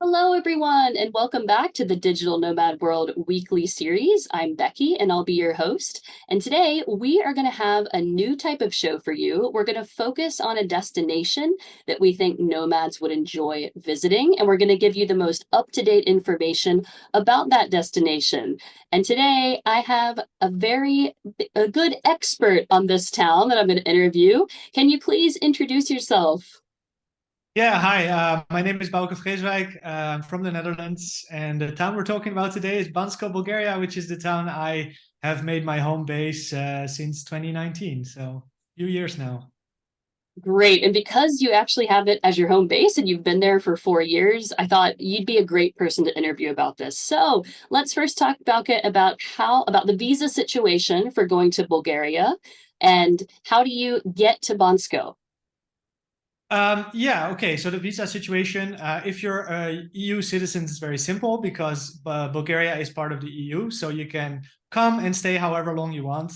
Hello, everyone, and welcome back to the Digital Nomad World weekly series. I'm Becky, and I'll be your host. And today we are going to have a new type of show for you. We're going to focus on a destination that we think nomads would enjoy visiting, and we're going to give you the most up-to-date information about that destination. And today I have a good expert on this town that I'm going to interview. Can you please introduce yourself? Yeah, hi. My name is Bauke Vreeswijk. I'm from the Netherlands, and the town we're talking about today is Bansko, Bulgaria, which is the town I have made my home base since 2019. So a few years now. Great. And because you actually have it as your home base and you've been there for 4 years, I thought you'd be a great person to interview about this. So let's first talk, Bauke, about the visa situation for going to Bulgaria and how do you get to Bansko? Yeah, okay. So the visa situation, if you're a EU citizen, it's very simple because Bulgaria is part of the EU, so you can come and stay however long you want.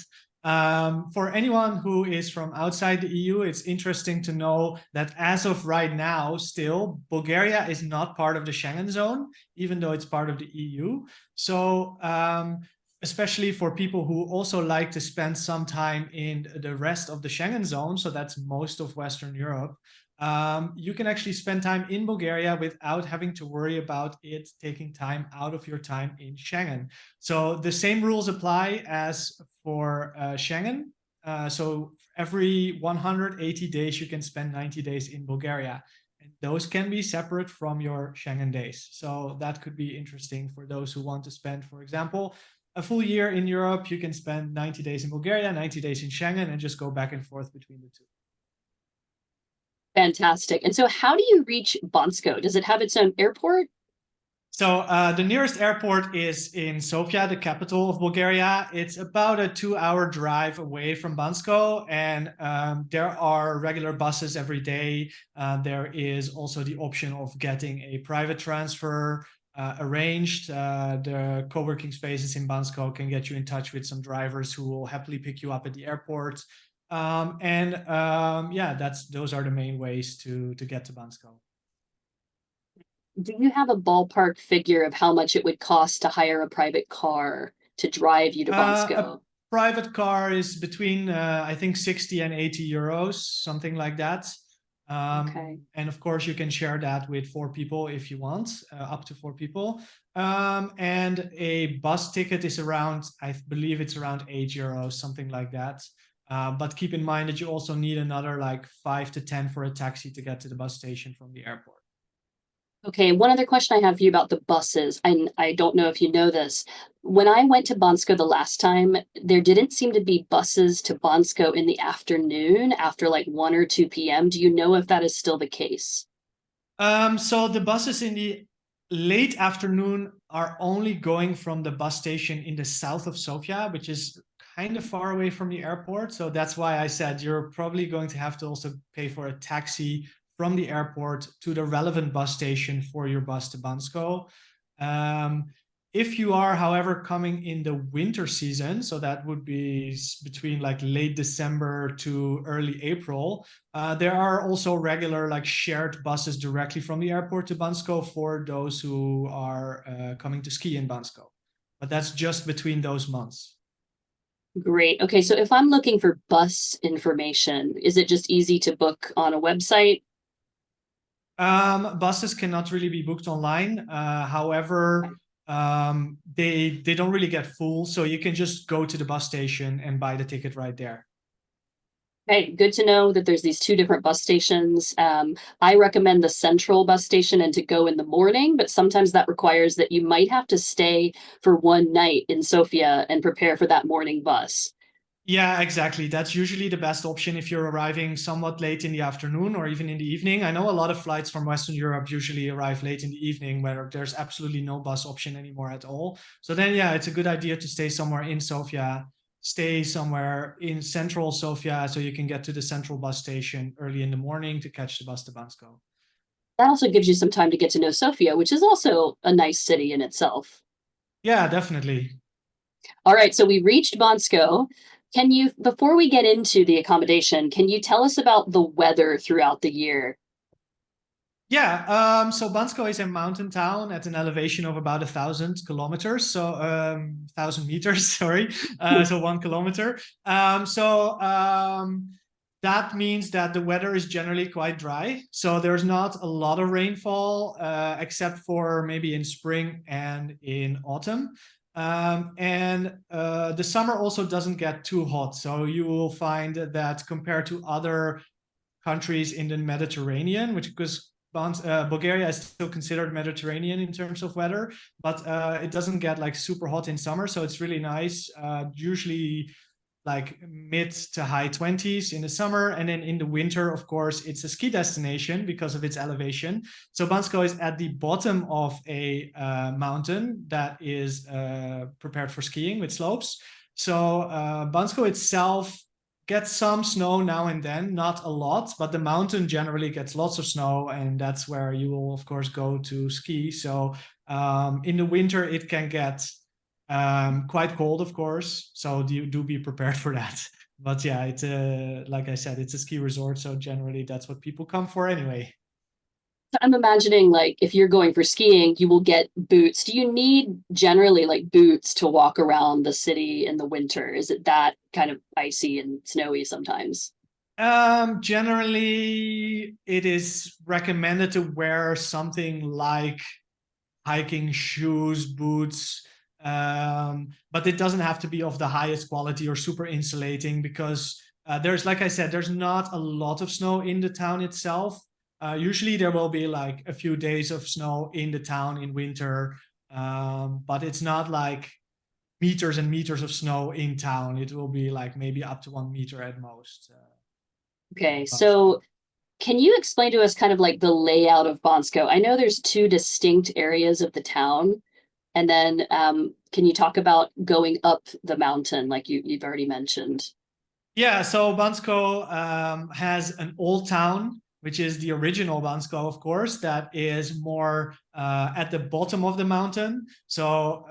For anyone who is from outside the EU, it's interesting to know that as of right now, still, Bulgaria is not part of the Schengen zone, even though it's part of the EU. So especially for people who also like to spend some time in the rest of the Schengen zone, so that's most of Western Europe, you can actually spend time in Bulgaria without having to worry about it taking time out of your time in Schengen. So the same rules apply as for Schengen. So every 180 days, you can spend 90 days in Bulgaria. And those can be separate from your Schengen days. So that could be interesting for those who want to spend, for example, a full year in Europe. You can spend 90 days in Bulgaria, 90 days in Schengen, and just go back and forth between the two. Fantastic. And so how do you reach Bansko? Does it have its own airport? So the nearest airport is in Sofia, the capital of Bulgaria. It's about a 2-hour drive away from Bansko, and there are regular buses every day. There is also the option of getting a private transfer arranged. The co-working spaces in Bansko can get you in touch with some drivers who will happily pick you up at the airport. Yeah, those are the main ways to get to Bansko. Do you have a ballpark figure of how much it would cost to hire a private car to drive you to A Bansko? private car is between, I think, 60 and 80 euros, something like that. Okay. And of course, you can share that with 4 people if you want, up to 4 people. And a bus ticket is around, I believe it's around 8 euros, something like that. But keep in mind that you also need another like 5 to 10 for a taxi to get to the bus station from the airport. Okay, one other question I have for you about the buses. I don't know if you know this. When I went to Bansko the last time, there didn't seem to be buses to Bansko in the afternoon after like 1 or 2 p.m. Do you know if that is still the case? So the buses in the late afternoon are only going from the bus station in the south of Sofia, which is kind of far away from the airport. So that's why I said you're probably going to have to also pay for a taxi from the airport to the relevant bus station for your bus to Bansko. Um, if you are, however, coming in the winter season, so that would be between like late December to early April, there are also regular like shared buses directly from the airport to Bansko for those who are coming to ski in Bansko. But that's just between those months. Great. Okay, so if I'm looking for bus information, is it just easy to book on a website? Buses cannot really be booked online. However, they don't really get full, so you can just go to the bus station and buy the ticket right there. Okay, good to know that there's these two different bus stations. I recommend the central bus station and to go in the morning, but sometimes that requires that you might have to stay for one night in Sofia and prepare for that morning bus. Yeah, exactly. That's usually the best option if you're arriving somewhat late in the afternoon or even in the evening. I know a lot of flights from Western Europe usually arrive late in the evening where there's absolutely no bus option anymore at all. So then, yeah, it's a good idea to stay somewhere in Sofia, stay somewhere in central Sofia so you can get to the central bus station early in the morning to catch the bus to Bansko. That also gives you some time to get to know Sofia, which is also a nice city in itself. Yeah, definitely. All right, so we reached Bansko. Before we get into the accommodation, can you tell us about the weather throughout the year? Yeah, so Bansko is a mountain town at an elevation of about 1,000 kilometers, so 1,000 meters, sorry, so 1 kilometer. That means that the weather is generally quite dry. So there's not a lot of rainfall, except for maybe in spring and in autumn. The summer also doesn't get too hot. So you will find that compared to other countries in the Mediterranean, which because Bulgaria is still considered Mediterranean in terms of weather, but it doesn't get like super hot in summer, so it's really nice. Usually like mid to high 20s in the summer, and then in the winter, of course, it's a ski destination because of its elevation. So Bansko is at the bottom of a mountain that is prepared for skiing with slopes. So Bansko itself gets some snow now and then, not a lot, but the mountain generally gets lots of snow, and that's where you will, of course, go to ski. So in the winter, it can get quite cold, of course. So do be prepared for that. But yeah, it's like I said, it's a ski resort, so generally that's what people come for anyway. I'm imagining like if you're going for skiing, you will get boots. Do you need generally like boots to walk around the city in the winter? Is it that kind of icy and snowy sometimes? Generally, it is recommended to wear something like hiking shoes, boots, but it doesn't have to be of the highest quality or super insulating because there's, like I said, there's not a lot of snow in the town itself. Usually there will be like a few days of snow in the town in winter, but it's not like meters and meters of snow in town. It will be like maybe up to 1 meter at most. Okay, so can you explain to us kind of like the layout of Bonsko? I know there's two distinct areas of the town, and then can you talk about going up the mountain like you've already mentioned? Yeah, so Bansko has an old town, which is the original Bansko, of course, that is more at the bottom of the mountain. So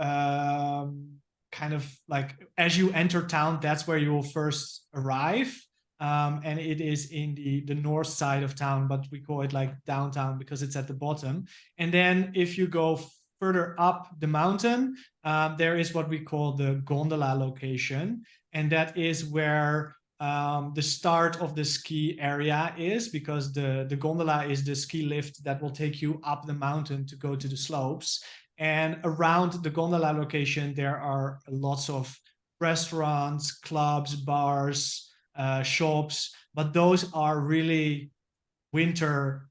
kind of like as you enter town, that's where you will first arrive. And it is in the north side of town, but we call it like downtown because it's at the bottom. And then if you go further up the mountain, there is what we call the gondola location, and that is where the start of the ski area is, because the gondola is the ski lift that will take you up the mountain to go to the slopes. And around the gondola location, there are lots of restaurants, clubs, bars, shops, but those are really winter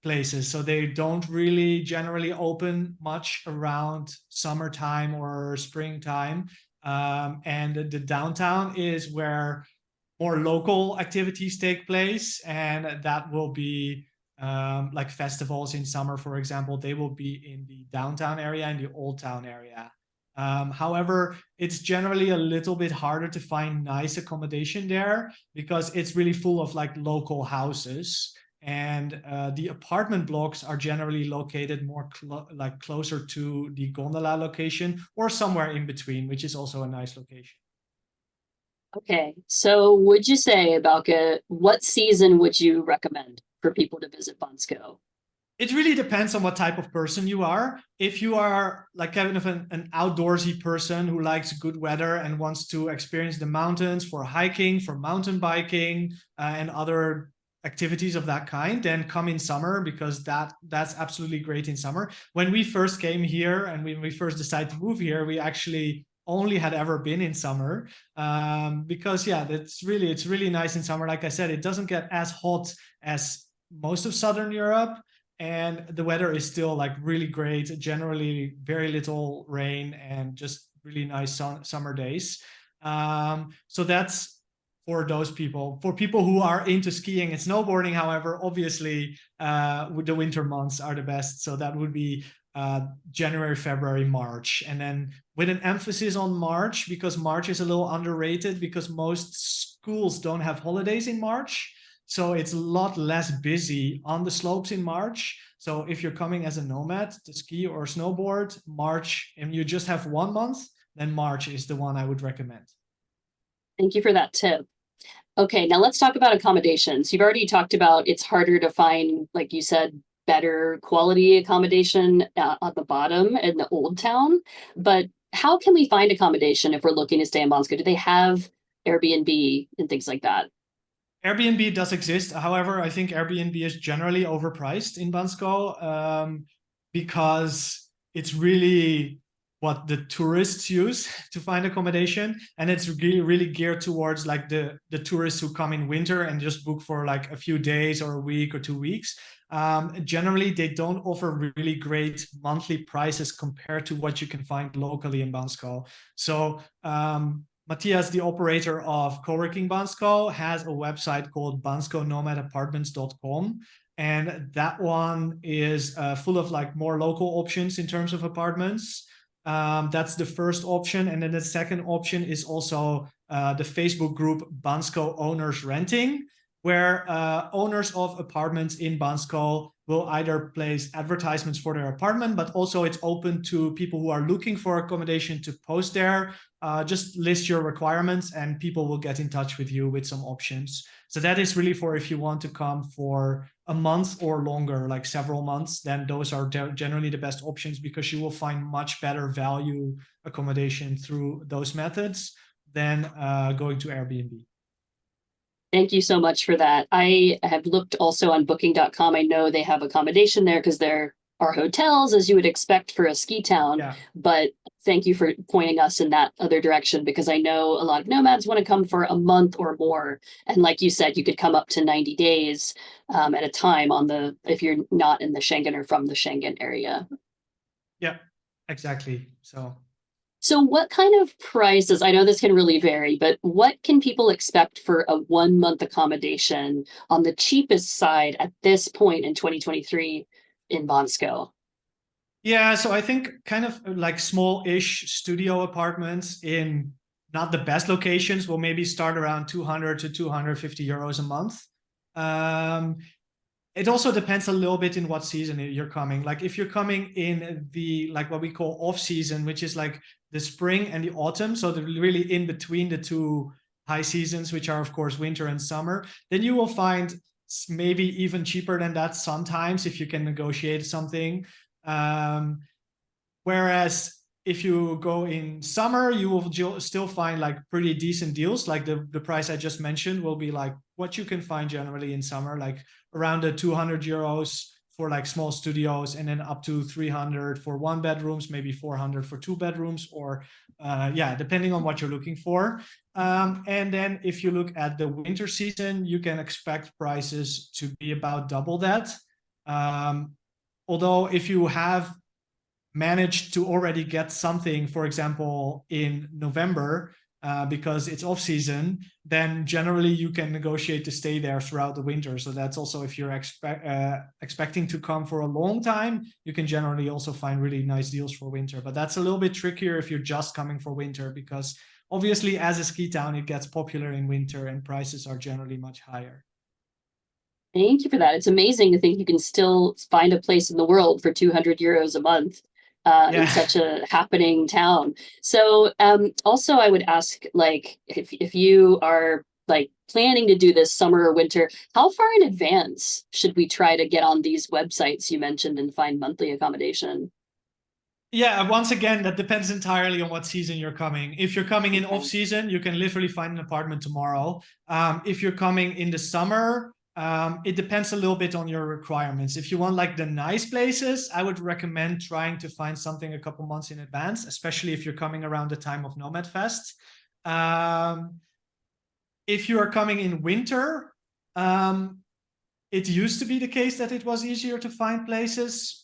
places. So they don't really generally open much around summertime or springtime. And the downtown is where more local activities take place, and that will be like festivals in summer, for example. They will be in the downtown area, in the old town area. However, it's generally a little bit harder to find nice accommodation there because it's really full of like local houses, and the apartment blocks are generally located more like closer to the gondola location or somewhere in between, which is also a nice location. Okay, so would you say, Bauke, what season would you recommend for people to visit Bansko? It really depends on what type of person you are. If you are like kind of an outdoorsy person who likes good weather and wants to experience the mountains for hiking, for mountain biking, and other activities of that kind, then come in summer because that's absolutely great in summer. When we first came here and when we first decided to move here, we actually only had ever been in summer, because yeah, it's really nice in summer. Like I said, it doesn't get as hot as most of Southern Europe, and the weather is still like really great, generally very little rain and just really nice summer days. So that's for those people. For people who are into skiing and snowboarding, however, obviously the winter months are the best. So that would be January, February, March, and then with an emphasis on March, because March is a little underrated because most schools don't have holidays in March. So it's a lot less busy on the slopes in March. So if you're coming as a nomad to ski or snowboard, March, and you just have 1 month, then March is the one I would recommend. Thank you for that tip. Okay, now let's talk about accommodations. You've already talked about it's harder to find, like you said, better quality accommodation at the bottom in the old town. But how can we find accommodation if we're looking to stay in Bansko? Do they have Airbnb and things like that? Airbnb does exist. However, I think Airbnb is generally overpriced in Bansko, because it's really what the tourists use to find accommodation, and it's really geared towards like the tourists who come in winter and just book for like a few days or a week or 2 weeks. Generally, they don't offer really great monthly prices compared to what you can find locally in Bansko. So Matthias, the operator of Coworking Bansko, has a website called banskonomadapartments.com. And that one is full of like more local options in terms of apartments. That's the first option. And then the second option is also the Facebook group Bansko Owners Renting, where owners of apartments in Bansko will either place advertisements for their apartment, but also it's open to people who are looking for accommodation to post there. Just list your requirements and people will get in touch with you with some options. So that is really for if you want to come for a month or longer, like several months, then those are generally the best options because you will find much better value accommodation through those methods than going to Airbnb. Thank you so much for that. I have looked also on booking.com. I know they have accommodation there because there are hotels, as you would expect for a ski town. Yeah. But thank you for pointing us in that other direction because I know a lot of nomads want to come for a month or more. And like you said, you could come up to 90 days at a time on the if you're not in the Schengen or from the Schengen area. Yeah, exactly. So what kind of prices, I know this can really vary, but what can people expect for a 1 month accommodation on the cheapest side at this point in 2023 in Bansko? Yeah, so I think kind of like small-ish studio apartments in not the best locations will maybe start around 200 to 250 euros a month. It also depends a little bit in what season you're coming. Like if you're coming in the like what we call off season, which is like the spring and the autumn, so they're really in between the two high seasons, which are of course winter and summer, then you will find maybe even cheaper than that sometimes if you can negotiate something. Whereas if you go in summer, you will still find like pretty decent deals. Like the price I just mentioned will be like what you can find generally in summer, like around the 200 euros for like small studios, and then up to 300 for 1 bedrooms, maybe 400 for 2 bedrooms, or yeah, depending on what you're looking for. And then if you look at the winter season, you can expect prices to be about double that. Although if you have managed to already get something, for example, in November, because it's off season, then generally you can negotiate to stay there throughout the winter. So that's also if you're expecting to come for a long time, you can generally also find really nice deals for winter. But that's a little bit trickier if you're just coming for winter, because obviously as a ski town, it gets popular in winter and prices are generally much higher. Thank you for that. It's amazing to think you can still find a place in the world for 200 euros a month in such a happening town. So also I would ask, like, if you are like planning to do this summer or winter, how far in advance should we try to get on these websites you mentioned and find monthly accommodation? Yeah, once again, that depends entirely on what season you're coming. If you're coming in off season, you can literally find an apartment tomorrow. If you're coming in the summer, it depends a little bit on your requirements. If you want like the nice places, I would recommend trying to find something a couple months in advance, especially if you're coming around the time of Nomad Fest. If you are coming in winter, it used to be the case that it was easier to find places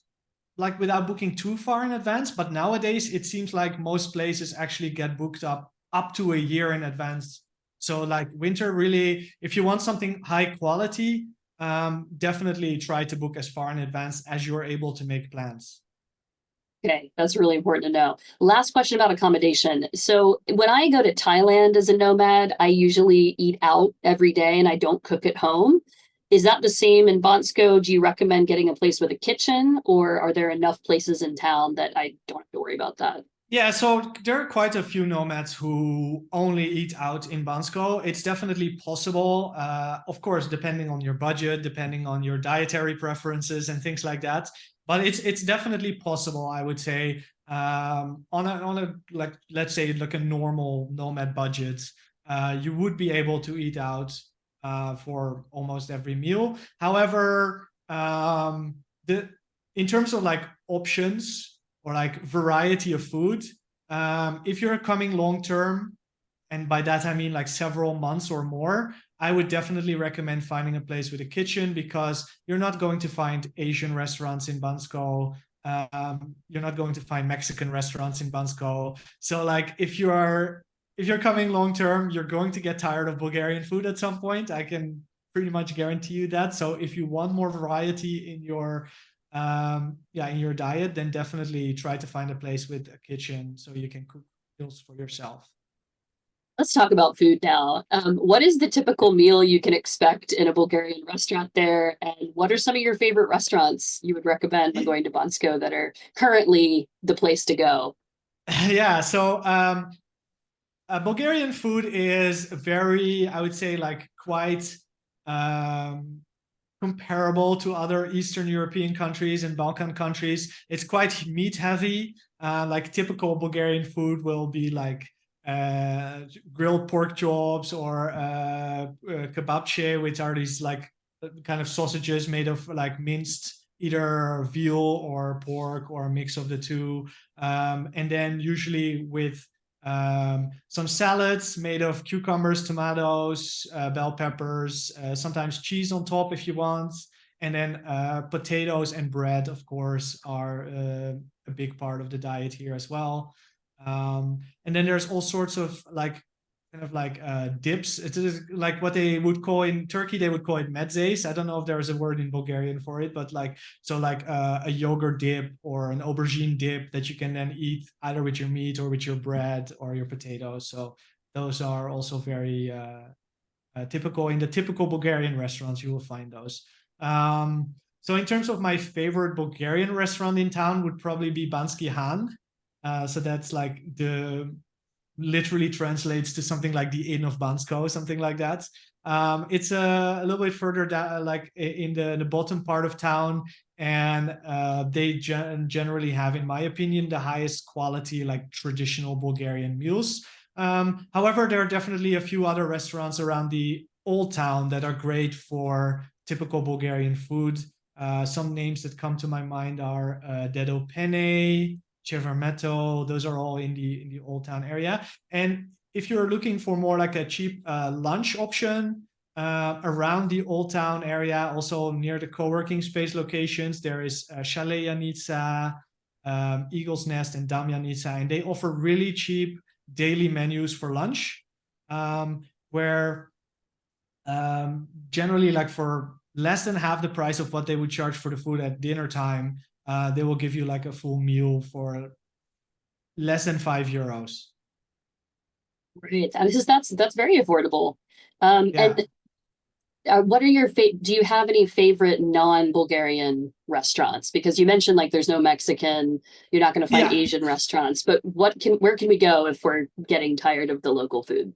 like without booking too far in advance. But nowadays it seems like most places actually get booked up to a year in advance. So like winter, really, if you want something high quality, definitely try to book as far in advance as you're able to make plans. Okay, that's really important to know. Last question about accommodation. So when I go to Thailand as a nomad, I usually eat out every day and I don't cook at home. Is that the same in Bansko? Do you recommend getting a place with a kitchen, or are there enough places in town that I don't have to worry about that? Yeah, so there are quite a few nomads who only eat out in Bansko. It's definitely possible, of course, depending on your budget, depending on your dietary preferences and things like that. But it's definitely possible, I would say, on a like, let's say like a normal nomad budget, you would be able to eat out for almost every meal. However, the in terms of like options or like variety of food, if you're coming long term, and by that I mean like several months or more, I would definitely recommend finding a place with a kitchen, because you're not going to find Asian restaurants in Bansko. You're not going to find Mexican restaurants in Bansko. So like if you're coming long term, you're going to get tired of Bulgarian food at some point. I can pretty much guarantee you that. So if you want more variety in your in your diet, then definitely try to find a place with a kitchen so you can cook meals for yourself. Let's talk about food now. What is the typical meal you can expect in a Bulgarian restaurant there? And what are some of your favorite restaurants you would recommend when going to Bansko that are currently the place to go? Yeah, so Bulgarian food is very, I would say, like quite um, comparable to other Eastern European countries and Balkan countries. It's quite meat heavy. Like typical Bulgarian food will be like grilled pork chops or kebabche, which are these like kind of sausages made of like minced either veal or pork or a mix of the two. And then usually with some salads made of cucumbers, tomatoes, bell peppers, sometimes cheese on top if you want. And then potatoes and bread, of course, are a big part of the diet here as well. And then there's all sorts of like kind of like dips. It is like what they would call in Turkey, they would call it mezes. I don't know if there is a word in Bulgarian for it, but like so like a yogurt dip or an aubergine dip that you can then eat either with your meat or with your bread or your potatoes. So those are also very typical in the typical Bulgarian restaurants. You will find those. So in terms of my favorite Bulgarian restaurant in town would probably be Banski Han. So that's like the literally translates to something like the Inn of Bansko, something like that. It's a little bit further down, like in the bottom part of town, and they generally have, in my opinion, the highest quality like traditional Bulgarian meals. However, there are definitely a few other restaurants around the old town that are great for typical Bulgarian food. Some names that come to my mind are Dedo Pene, Chevermeto. Those are all in the old town area. And if you're looking for more like a cheap lunch option around the old town area, also near the co-working space locations, there is Chalet Janica, Eagle's Nest, and Damjanica, and they offer really cheap daily menus for lunch, where generally like for less than half the price of what they would charge for the food at dinner time, they will give you like a full meal for less than €5. Right. That's very affordable. Yeah. And what are your do you have any favorite non-Bulgarian restaurants? Because you mentioned like there's no Mexican, you're not going to find Yeah. Asian restaurants, but where can we go if we're getting tired of the local food?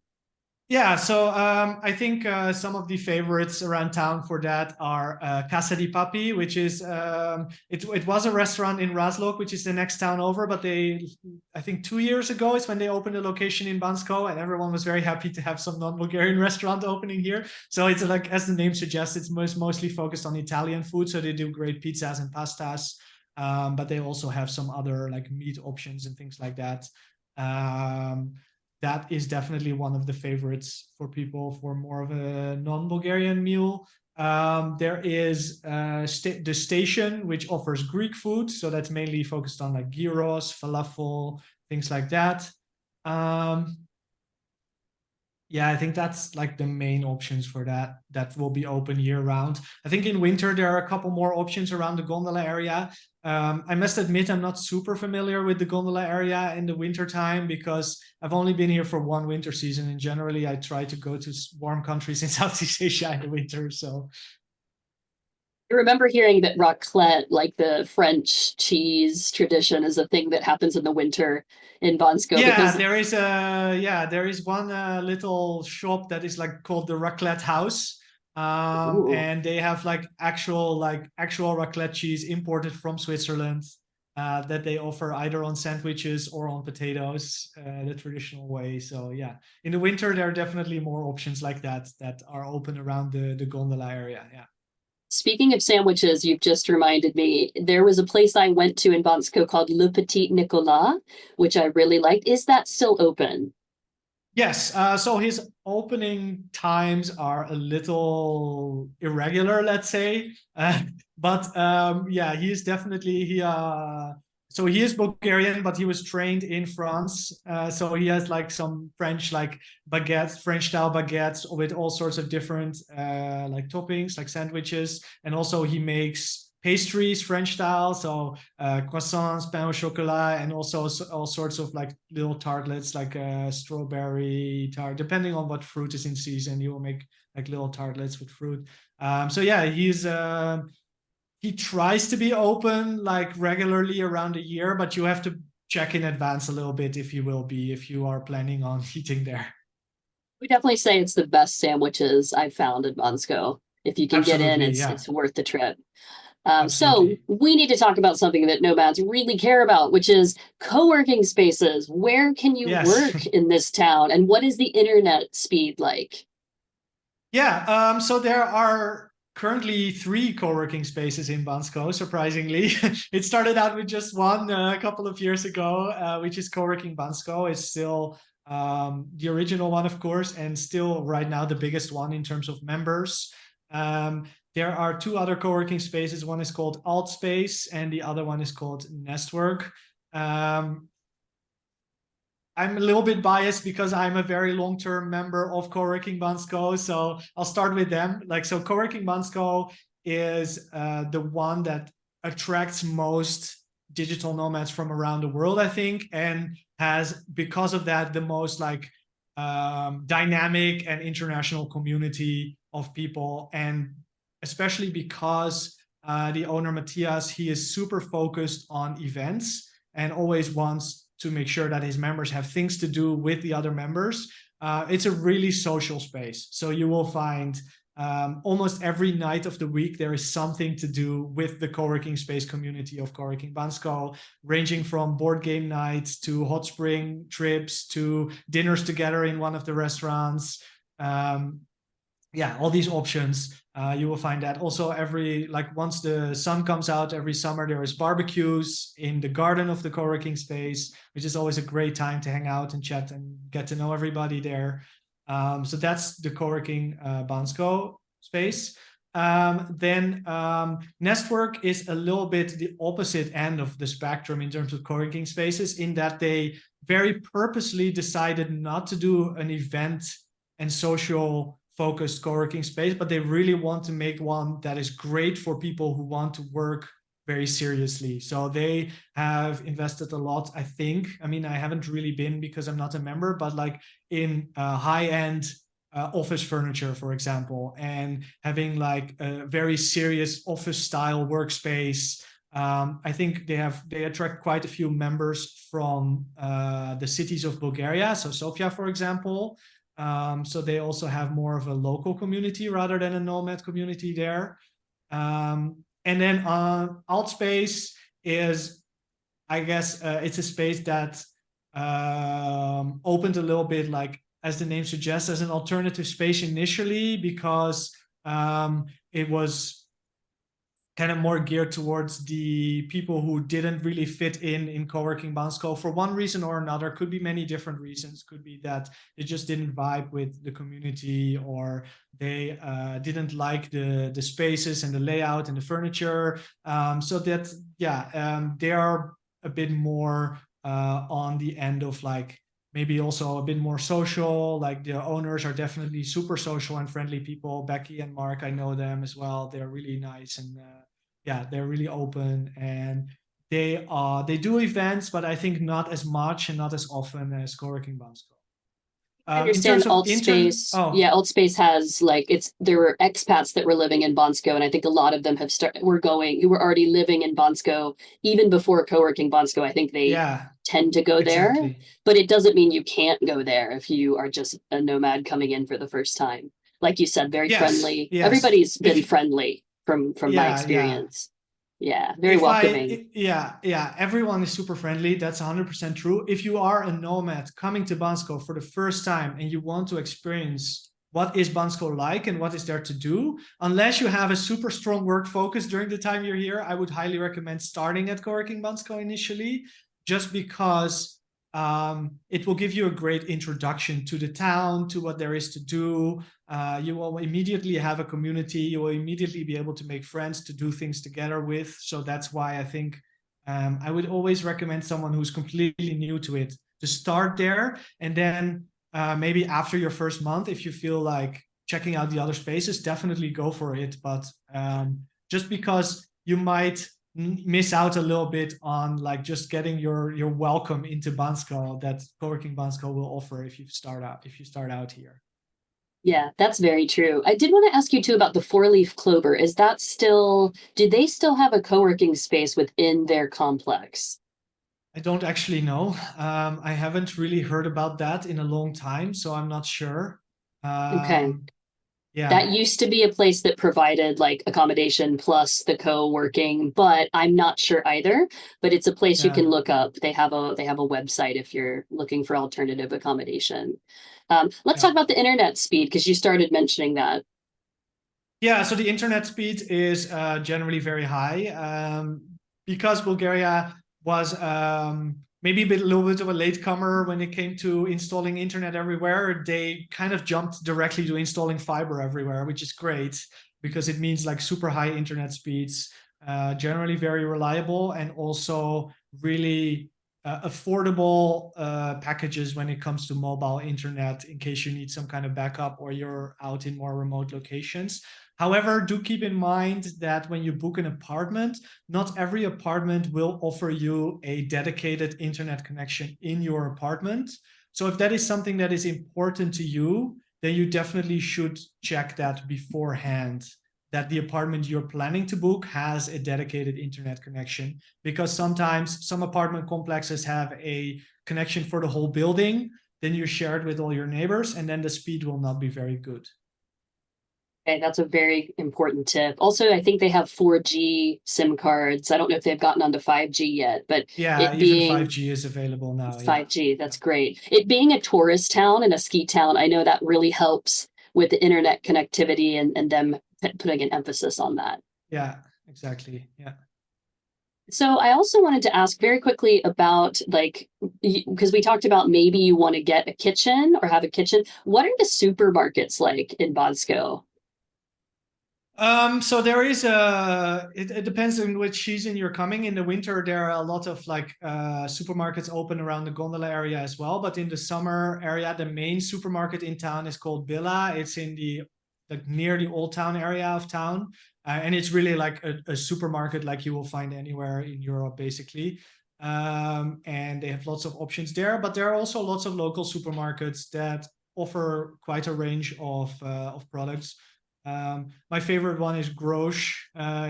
Yeah, so I think some of the favorites around town for that are Casa di Papi, which is it was a restaurant in Razlog, which is the next town over, but I think 2 years ago is when they opened a location in Bansko, and everyone was very happy to have some non-Bulgarian restaurant opening here. So it's like, as the name suggests, it's mostly focused on Italian food. So they do great pizzas and pastas, but they also have some other like meat options and things like that. Um, that is definitely one of the favorites for people for more of a non-Bulgarian meal. There is the station, which offers Greek food, so that's mainly focused on like gyros, falafel, things like that. Um, yeah, I think that's like the main options for that. That will be open year round. I think in winter there are a couple more options around the gondola area. I must admit I'm not super familiar with the gondola area in the winter time, because I've only been here for one winter season, and generally I try to go to warm countries in Southeast Asia in the winter. So I remember hearing that raclette, like the French cheese tradition, is a thing that happens in the winter in Bansko Yeah, because, there is one little shop that is like called the Raclette House. ooh, And they have like actual raclette cheese imported from Switzerland that they offer either on sandwiches or on potatoes, the traditional way. So yeah, in the winter there are definitely more options like that that are open around the gondola area. Yeah. speaking of sandwiches, you've just reminded me there was a place I went to in Bansko called Le Petit Nicolas, which I really liked. Is that still open? Yes, so his opening times are a little irregular, let's say. But yeah, he is definitely so he is Bulgarian, but he was trained in France. So he has like some French like baguettes, French style baguettes with all sorts of different like toppings, like sandwiches, and also he makes pastries French style. So croissants, pain au chocolat, and also all sorts of like little tartlets, like strawberry tart. Depending on what fruit is in season, you will make like little tartlets with fruit. So yeah, he tries to be open like regularly around a year, but you have to check in advance a little bit if you are planning on eating there. We definitely say it's the best sandwiches I've found in Bansko. If you can get in, Absolutely, it's yeah, it's worth the trip. So absolutely. we need to talk about something that nomads really care about, which is co-working spaces. Where can you Yes. work in this town, and what is the internet speed like? Yeah, so there are currently three co-working spaces in Bansko, surprisingly. It started out with just one a couple of years ago, which is Co-working Bansko. It's still the original one, of course, and still right now the biggest one in terms of members. There are two other co-working spaces. One is called Alt Space, and the other one is called Nestwork. Um, I'm a little bit biased because I'm a very long-term member of Coworking Bansko. So I'll start with them. Like, so Coworking Bansko is the one that attracts most digital nomads from around the world, I think, and has, because of that, the most like dynamic and international community of people. And especially because the owner, Matthias, he is super focused on events and always wants to make sure that his members have things to do with the other members. It's a really social space. So you will find almost every night of the week, there is something to do with the co-working space community of Co-working Bansko, ranging from board game nights to hot spring trips to dinners together in one of the restaurants. Um, yeah, all these options. You will find that also every like once the sun comes out every summer, there is barbecues in the garden of the co-working space, which is always a great time to hang out and chat and get to know everybody there. So that's the co-working Bansko space. Then Nestwork is a little bit the opposite end of the spectrum in terms of co-working spaces, in that they very purposely decided not to do an event and social focused co-working space, but they really want to make one that is great for people who want to work very seriously. So they have invested a lot, I think. I mean, I haven't really been because I'm not a member, but like in high-end office furniture, for example, and having like a very serious office style workspace. I think they attract quite a few members from the cities of Bulgaria. So Sofia, for example, so they also have more of a local community rather than a nomad community there. And then Altspace is, I guess, it's a space that opened a little bit, like as the name suggests, as an alternative space initially, because it was kind of more geared towards the people who didn't really fit in co-working Bansko for one reason or another. Could be many different reasons. Could be that they just didn't vibe with the community, or they didn't like the spaces and the layout and the furniture. So that yeah, they are a bit more on the end of like maybe also a bit more social. Like the owners are definitely super social and friendly people. Becky and Mark, I know them as well. They're really nice, and yeah, they're really open, and they do events, but I think not as much and not as often as Co-working Bansko. I In understand terms of Yeah, Altspace has like there were expats that were living in Bansko, and I think a lot of them who were already living in Bansko even before co-working Bansko. I think they yeah, tend to go there, exactly. but it doesn't mean you can't go there if you are just a nomad coming in for the first time. Like you said, very Yes, friendly. yes. Everybody's If been friendly from my yeah, yeah. experience. Yeah, very welcoming. Yeah, yeah, everyone is super friendly. That's 100% true. If you are a nomad coming to Bansko for the first time and you want to experience what is Bansko like and what is there to do, unless you have a super strong work focus during the time you're here, I would highly recommend starting at Coworking Bansko initially, just because it will give you a great introduction to the town, to what there is to do. You will immediately have a community. You will immediately be able to make friends to do things together with. So that's why I think I would always recommend someone who's completely new to it to start there. And then maybe after your first month, if you feel like checking out the other spaces, definitely go for it. But just because you might miss out a little bit on like just getting your welcome into Bansko that Coworking Bansko will offer if you start out here. Yeah, that's very true. I did want to ask you too about the four-leaf clover. Do they still have a co-working space within their complex? I don't actually know. I haven't really heard about that in a long time, so I'm not sure. Okay. Yeah, That used to be a place that provided like accommodation plus the co-working, but I'm not sure either. But it's a place you yeah, can look up. They have a website if you're looking for alternative accommodation. Let's yeah. talk about the internet speed because you started mentioning that. Yeah, so the internet speed is generally very high because Bulgaria was maybe a little bit of a latecomer when it came to installing internet everywhere. They kind of jumped directly to installing fiber everywhere, which is great because it means like super high internet speeds, generally very reliable, and also really affordable packages when it comes to mobile internet in case you need some kind of backup or you're out in more remote locations. However, do keep in mind that when you book an apartment, not every apartment will offer you a dedicated internet connection in your apartment. So if that is something that is important to you, then you definitely should check that beforehand, that the apartment you're planning to book has a dedicated internet connection, because sometimes some apartment complexes have a connection for the whole building, then you share it with all your neighbors, and then the speed will not be very good. Okay, that's a very important tip. Also, I think they have 4G SIM cards. I don't know if they've gotten onto 5G yet, but Yeah, it even being 5G is available now. Yeah. 5G, Yeah. that's great. It being a tourist town and a ski town, I know that really helps with the internet connectivity and them putting an emphasis on that. Yeah, exactly. Yeah. So I also wanted to ask very quickly about like because we talked about maybe you want to get a kitchen or have a kitchen. What are the supermarkets like in Bansko? So there is it depends on which season you're coming. In the winter, there are a lot of like supermarkets open around the gondola area as well. But in the summer area, the main supermarket in town is called Billa. It's in the like near the old town area of town. And it's really like a supermarket like you will find anywhere in Europe, basically. And they have lots of options there, but there are also lots of local supermarkets that offer quite a range of products. My favorite one is Grosh.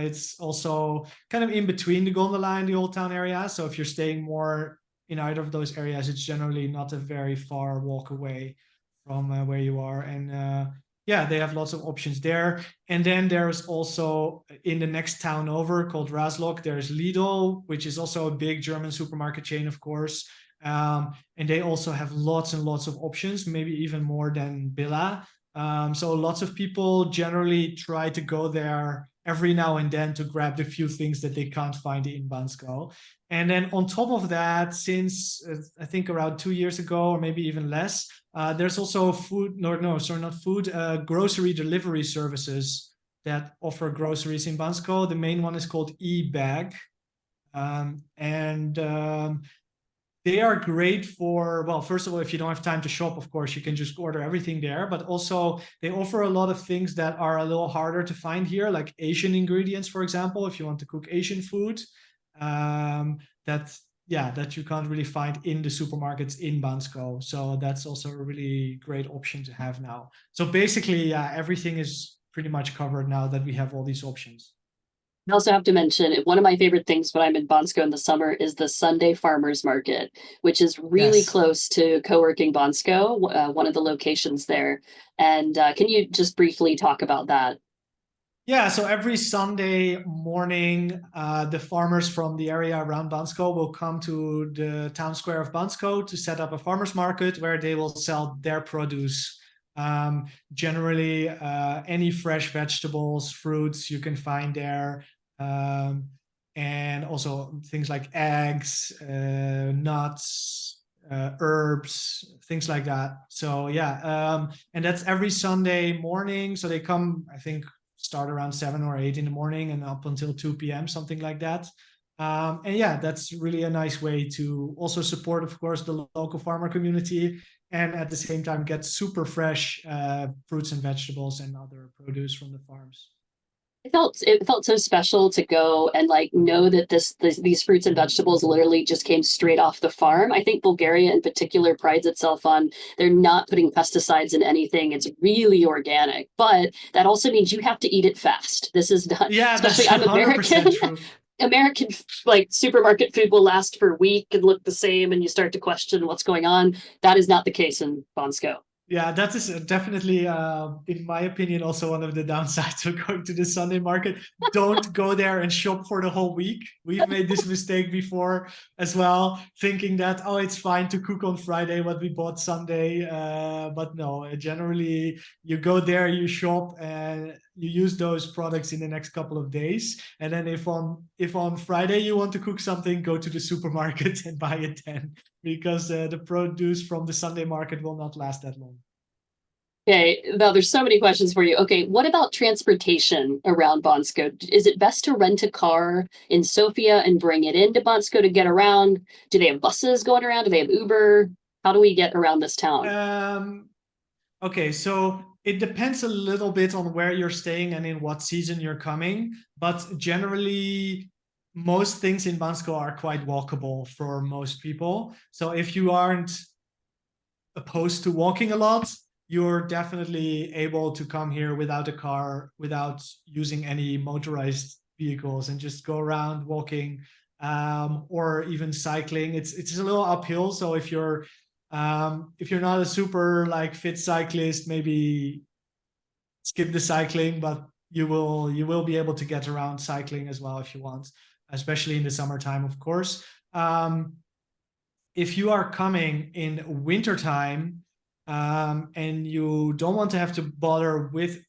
It's also kind of in between the gondola and the old town area. So if you're staying more in either of those areas, it's generally not a very far walk away from where you are. And yeah, they have lots of options there. And then there's also in the next town over called Raslok, there's Lidl, which is also a big German supermarket chain, of course. And they also have lots and lots of options, maybe even more than Billa. So lots of people generally try to go there every now and then to grab the few things that they can't find in Bansko. And then on top of that, since I think around 2 years ago, or maybe even less, there's also grocery delivery services that offer groceries in Bansko. The main one is called eBag. And they are great for, well, first of all, if you don't have time to shop, of course, you can just order everything there. But also, they offer a lot of things that are a little harder to find here, like Asian ingredients, for example, if you want to cook Asian food. That yeah, that you can't really find in the supermarkets in Bansko. So that's also a really great option to have now. So basically, yeah, everything is pretty much covered now that we have all these options. I also have to mention one of my favorite things when I'm in Bansko in the summer is the Sunday Farmers Market, which is really Yes. close to Coworking Bansko, one of the locations there. And can you just briefly talk about that? Yeah, so every Sunday morning, the farmers from the area around Bansko will come to the town square of Bansko to set up a farmers market where they will sell their produce. Generally, any fresh vegetables, fruits you can find there, um, and also things like eggs, nuts, herbs, things like that. So yeah, and that's every Sunday morning. So they come, I think, start around 7 or 8 in the morning and up until 2 p.m., something like that. And yeah, that's really a nice way to also support, of course, the local farmer community, and at the same time get super fresh fruits and vegetables and other produce from the farms. It felt so special to go and like know that these fruits and vegetables literally just came straight off the farm. I think Bulgaria in particular prides itself on they're not putting pesticides in anything. It's really organic, but that also means you have to eat it fast. This is not, Yeah, especially that's I'm 100% American. true. American like supermarket food will last for a week and look the same, and you start to question what's going on. That is not the case in Bonsko. Yeah, that is definitely, in my opinion, also one of the downsides of going to the Sunday market. Don't go there and shop for the whole week. We've made this mistake before as well, thinking that, oh, it's fine to cook on Friday what we bought Sunday. But no, generally you go there, you shop, and you use those products in the next couple of days. And then if on Friday you want to cook something, go to the supermarket and buy it then, because the produce from the Sunday market will not last that long. Okay, now there's so many questions for you. Okay, what about transportation around Bonsko? Is it best to rent a car in Sofia and bring it into Bonsko to get around? Do they have buses going around? Do they have Uber? How do we get around this town? Um, okay, so it depends a little bit on where you're staying and in what season you're coming, but generally, most things in Bansko are quite walkable for most people. So if you aren't opposed to walking a lot, you're definitely able to come here without a car, without using any motorized vehicles, and just go around walking, or even cycling. It's a little uphill, so if you're not a super like fit cyclist, maybe skip the cycling, but you will be able to get around cycling as well if you want, especially in the summertime, of course. If you are coming in wintertime, and you don't want to have to bother with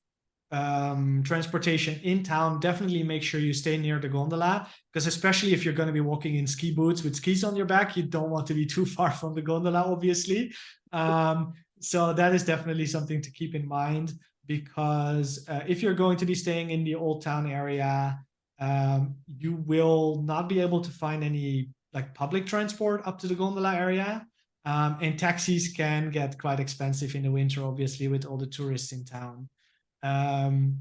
transportation in town, definitely make sure you stay near the gondola, because especially if you're going to be walking in ski boots with skis on your back, you don't want to be too far from the gondola, obviously. So that is definitely something to keep in mind, because if you're going to be staying in the old town area, you will not be able to find any like public transport up to the gondola area. And taxis can get quite expensive in the winter, obviously, with all the tourists in town. Um,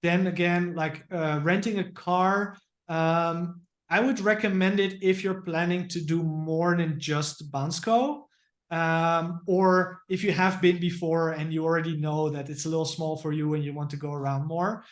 then again, like renting a car, I would recommend it if you're planning to do more than just Bansko. Or if you have been before and you already know that it's a little small for you and you want to go around more.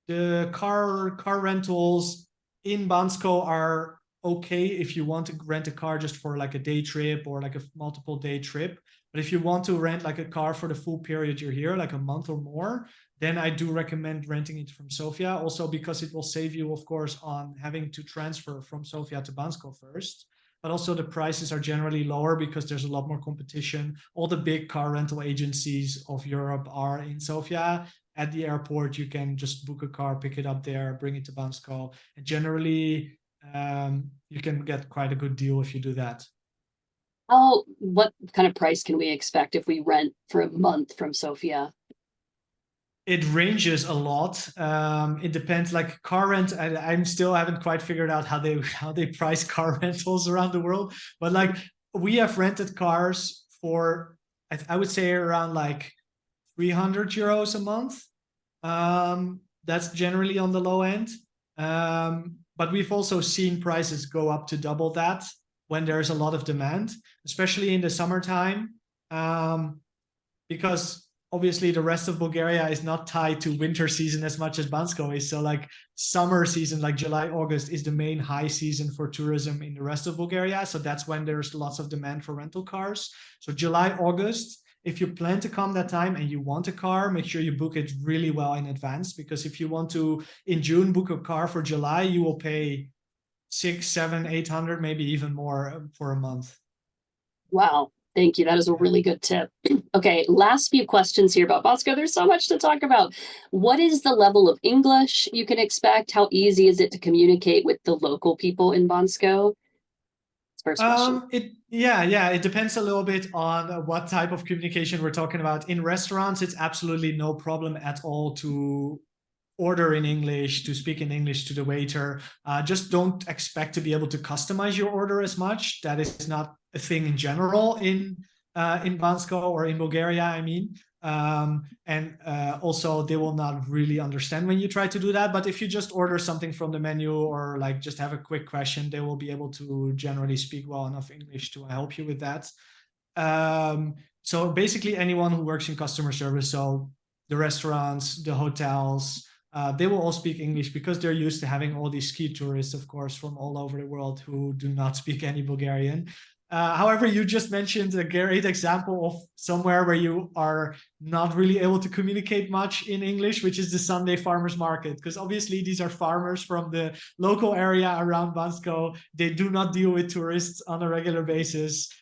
The car rentals in Bansko are okay if you want to rent a car just for like a day trip or like a multiple day trip. But if you want to rent like a car for the full period you're here, like a month or more, then I do recommend renting it from Sofia. Also because it will save you, of course, on having to transfer from Sofia to Bansko first. But also the prices are generally lower because there's a lot more competition. All the big car rental agencies of Europe are in Sofia. At the airport, you can just book a car, pick it up there, bring it to Bansko. And generally, you can get quite a good deal if you do that. What kind of price can we expect if we rent for a month from Sofia? It ranges a lot. It depends. Like car rent, I'm still haven't quite figured out how they price car rentals around the world. But like we have rented cars for I would say around like 300 euros a month. That's generally on the low end. But we've also seen prices go up to double that when there's a lot of demand, especially in the summertime, because obviously the rest of Bulgaria is not tied to winter season as much as Bansko is. So like summer season, like July, August is the main high season for tourism in the rest of Bulgaria. So that's when there's lots of demand for rental cars. So July, August, if you plan to come that time and you want a car, make sure you book it really well in advance, because if you want to in June book a car for July, you will pay 6, 7, 800, maybe even more for a month. Wow. Thank you. That is a really good tip. Okay, last few questions here about Bansko. There's so much to talk about. What is the level of English you can expect? How easy is it to communicate with the local people in Bansko? First question. It depends a little bit on what type of communication we're talking about. In restaurants, it's absolutely no problem at all to order in English, to speak in English to the waiter. Just don't expect to be able to customize your order as much. That is not a thing in general in Bansko or in Bulgaria, I mean. Also they will not really understand when you try to do that. But if you just order something from the menu or like just have a quick question, they will be able to generally speak well enough English to help you with that. So basically anyone who works in customer service, so the restaurants, the hotels, they will all speak English because they're used to having all these ski tourists, of course, from all over the world who do not speak any Bulgarian. However, you just mentioned a great example of somewhere where you are not really able to communicate much in English, which is the Sunday farmers market. Because obviously these are farmers from the local area around Bansko. They do not deal with tourists on a regular basis.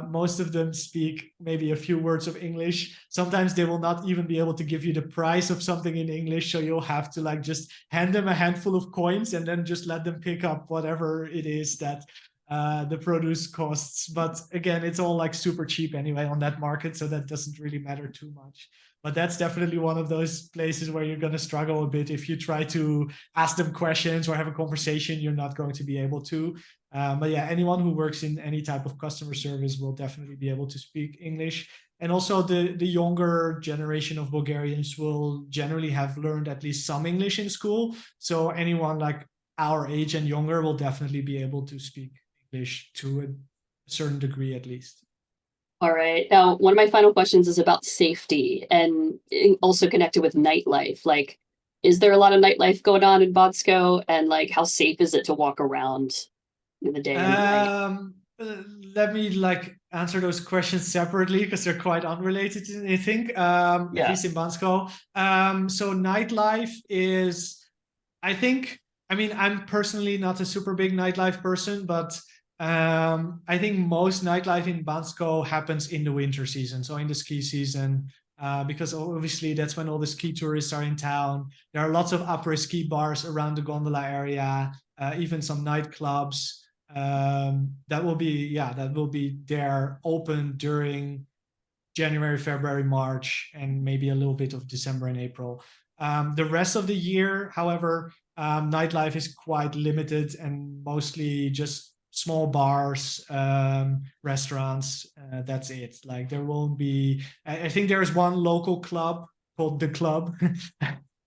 Most of them speak maybe a few words of English. Sometimes they will not even be able to give you the price of something in English. So you'll have to like just hand them a handful of coins and then just let them pick up whatever it is that the produce costs. But again, it's all like super cheap anyway on that market, so that doesn't really matter too much. But that's definitely one of those places where you're going to struggle a bit. If you try to ask them questions or have a conversation, you're not going to be able to. But yeah, anyone who works in any type of customer service will definitely be able to speak English. And also the younger generation of Bulgarians will generally have learned at least some English in school. So anyone like our age and younger will definitely be able to speak English to a certain degree at least. All right. Now, one of my final questions is about safety and also connected with nightlife. Like, is there a lot of nightlife going on in Bansko? And like, how safe is it to walk around in the day and the night? Let me like answer those questions separately because they're quite unrelated, I think, at least in Bansko. So nightlife is, I think, I mean, I'm personally not a super big nightlife person, but I think most nightlife in Bansko happens in the winter season, so in the ski season, because obviously that's when all the ski tourists are in town. There are lots of après-ski bars around the gondola area, even some nightclubs. That will be there open during January, February, March, and maybe a little bit of December and April. The rest of the year, however, nightlife is quite limited and mostly just small bars, restaurants. That's it. Like there won't be. I think there is one local club called The Club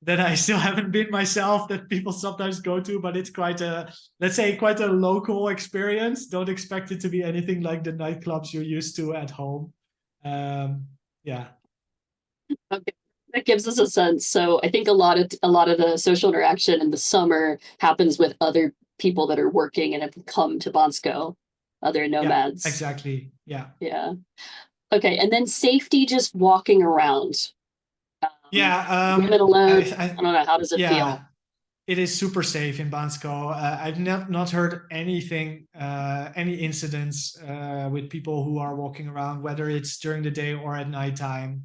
that I still haven't been myself, that people sometimes go to, but it's quite a, let's say, quite a local experience. Don't expect it to be anything like the nightclubs you're used to at home. Yeah. Okay. That gives us a sense. So I think a lot of the social interaction in the summer happens with other people that are working and have come to Bansko, other nomads. Yeah, exactly. Yeah. Yeah. Okay. And then safety, just walking around. Women alone. I don't know. How does it feel? It is super safe in Bansko. I've not heard anything, any incidents with people who are walking around, whether it's during the day or at nighttime.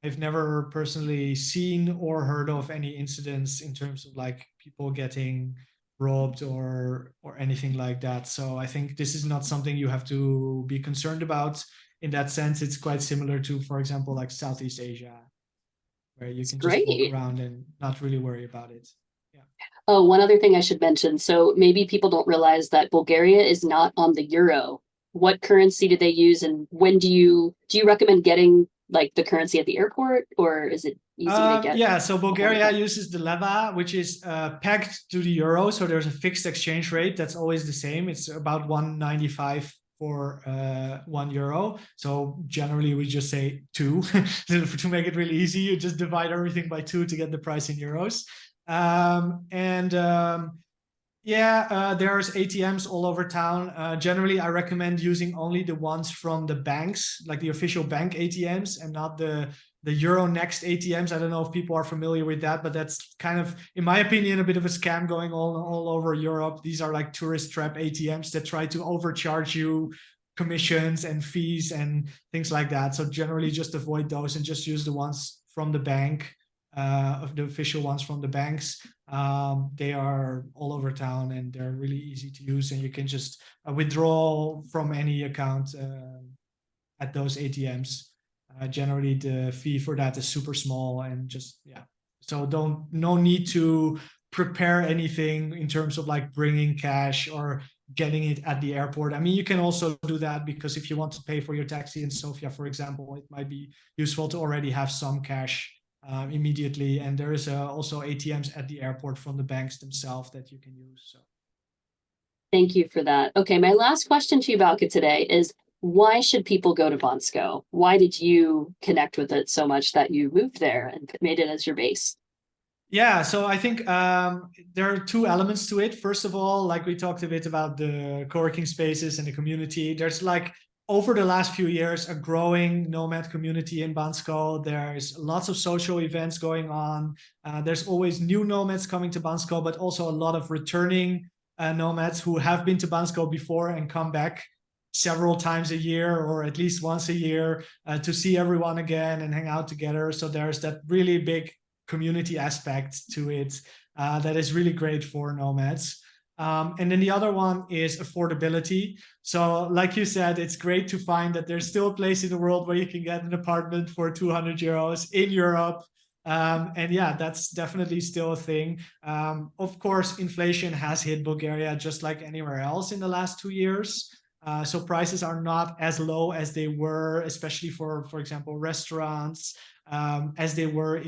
I've never personally seen or heard of any incidents in terms of like people getting robbed or anything like that. So I think this is not something you have to be concerned about. In that sense, it's quite similar to, for example, like Southeast Asia, where you can just walk around and not really worry about it. Yeah. Oh, one other thing I should mention. So maybe people don't realize that Bulgaria is not on the euro. What currency do they use, and when do you recommend getting like the currency at the airport, or is it easy to get? Yeah, so Bulgaria uses the leva, which is pegged to the euro. So there's a fixed exchange rate that's always the same. It's about 1.95 for €1. So generally we just say two to make it really easy. You just divide everything by two to get the price in euros. Yeah, there's ATMs all over town. Generally, I recommend using only the ones from the banks, like the official bank ATMs, and not the Euronext ATMs. I don't know if people are familiar with that, but that's kind of, in my opinion, a bit of a scam going all over Europe. These are like tourist trap ATMs that try to overcharge you commissions and fees and things like that. So generally, just avoid those and just use the ones from the bank, of the official ones from the banks. They are all over town and they're really easy to use, and you can just withdraw from any account at those ATMs. Generally, the fee for that is super small, and just, yeah. So no need to prepare anything in terms of like bringing cash or getting it at the airport. I mean, you can also do that, because if you want to pay for your taxi in Sofia, for example, it might be useful to already have some cash immediately. And there is also ATMs at the airport from the banks themselves that you can use. So. Thank you for that. Okay, my last question to you, Bauke, today is, why should people go to Bansko? Why did you connect with it so much that you moved there and made it as your base? Yeah, so I think there are two elements to it. First of all, like we talked a bit about the co-working spaces and the community, there's like, over the last few years, a growing nomad community in Bansko. There's lots of social events going on. There's always new nomads coming to Bansko, but also a lot of returning nomads who have been to Bansko before and come back several times a year, or at least once a year, to see everyone again and hang out together. So there's that really big community aspect to it that is really great for nomads. And then the other one is affordability. So like you said, it's great to find that there's still a place in the world where you can get an apartment for €200 in Europe. And yeah, that's definitely still a thing. Of course, inflation has hit Bulgaria just like anywhere else in the last 2 years. So prices are not as low as they were, especially for example, restaurants, as they were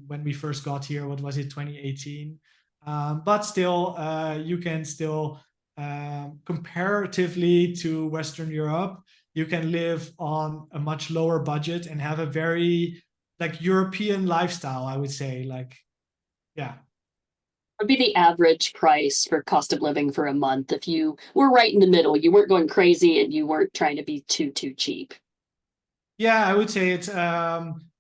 when we first got here. What was it, 2018? But still, you can still, comparatively to Western Europe, you can live on a much lower budget and have a very like European lifestyle, I would say. Like, yeah. Would be the average price for cost of living for a month if you were right in the middle? You weren't going crazy and you weren't trying to be too cheap. Yeah, I would say it's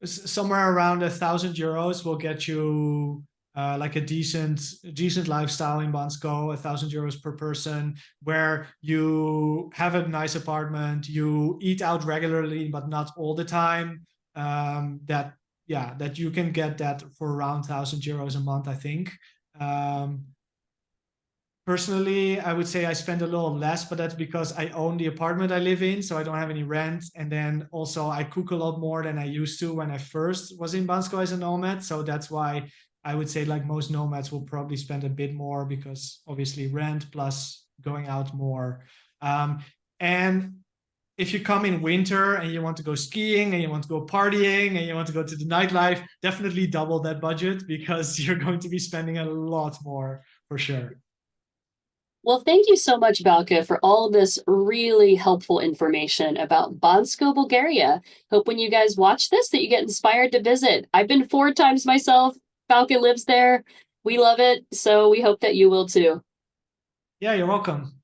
somewhere around €1,000 will get you like a decent lifestyle in Bansko. €1,000 per person, where you have a nice apartment, you eat out regularly but not all the time. That you can get that for around €1,000 a month, I think. Personally, I would say I spend a little less, but that's because I own the apartment I live in, so I don't have any rent. And then also I cook a lot more than I used to when I first was in Bansko as a nomad. So that's why I would say like most nomads will probably spend a bit more, because obviously rent plus going out more. And if you come in winter and you want to go skiing and you want to go partying and you want to go to the nightlife, definitely double that budget, because you're going to be spending a lot more for sure. Well, thank you so much, Bauke, for all of this really helpful information about Bansko, Bulgaria. Hope when you guys watch this that you get inspired to visit. I've been 4 times myself. Bauke lives there. We love it. So we hope that you will too. Yeah, you're welcome.